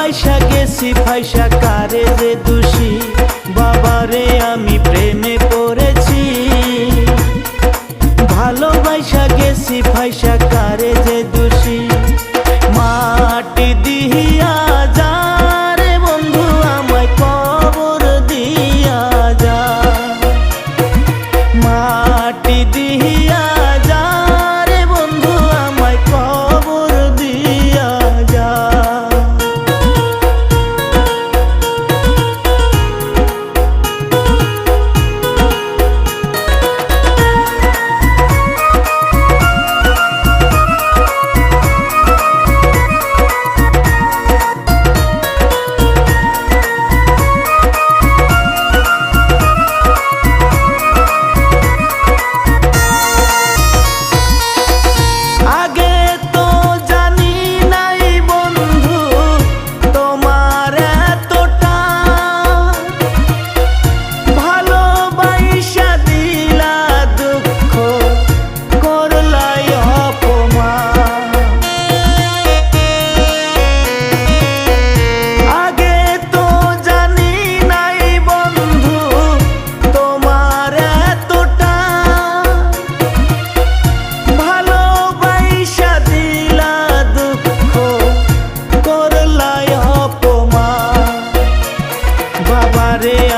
ভালোবাসা গেছি ফাইসা কারে যে দোষী, বাবারে আমি প্রেমে পড়েছি। ভালোবাসা গেছি ফাইসা কারে যে দোষী, মাটি দিহিয়া যা রে বন্ধু আমায় কবর দিয়া যা, মাটি দিহিয়া যা রে বন্ধু আমায় কবর দিয়া যা।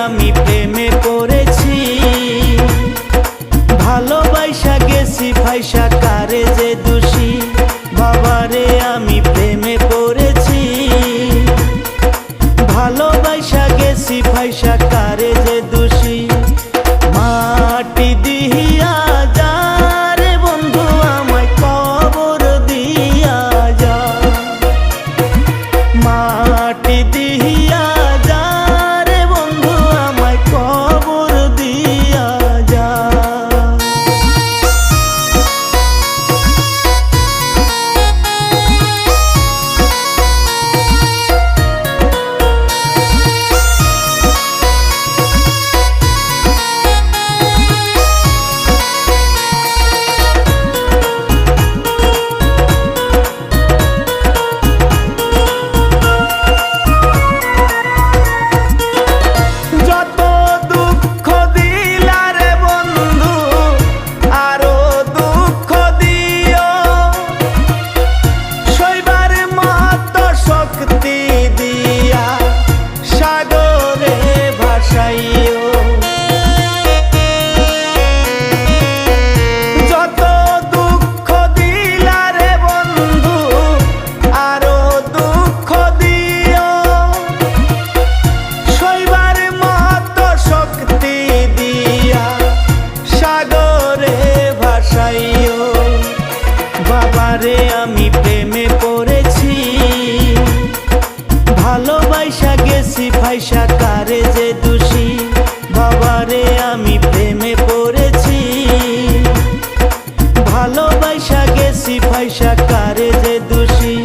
আমি প্রেমে পড়েছি, ভালোবাসা গেছি ফাইসা কারে যে দোষী, বাবারে আমি প্রেমে পড়েছি। ভালোবাসা গেছি ফাইসা কারে যে দোষী, মাটি দিহিয়া যা রে বন্ধু আমায় কবর দিয়া যা, মাটি দিহিয়া যা রে বন্ধু আমায় কবর দিয়া যা। বাবারে আমি প্রেমে পড়েছি, ভালোবাসা গেছি ফাইসা কারে যে দোষী, বাবারে আমি প্রেমে পড়েছি। ভালোবাসা গেছি ফাইসা কারে যে দোষী,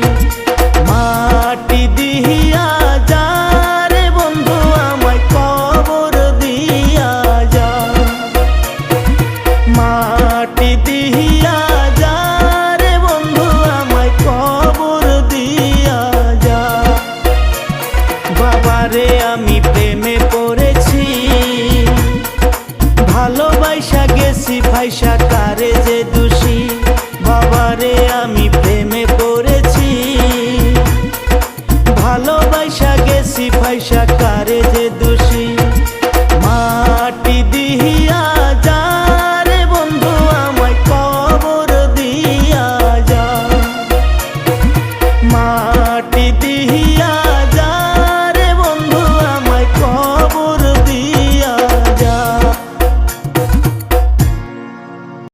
মাটি দিহিয়া যা রে বন্ধু আমায় কবর দিয়া যা, মাটি দিহিয়া যা রে বন্ধু আমায় কবর দিয়া যা। বাবারে আমি প্রেমে পড়েছি, ভালোবাসা গেছি ফাইসা কারে যে দোষী, বাবারে আমি প্রেমে পড়েছি। ভালোবাসা গেছি ফাইসা কারে যে দোষী, মাটি দিহিয়া যা রে বন্ধু আমায় কবর দিয়া যা, মাটি দিহিয়া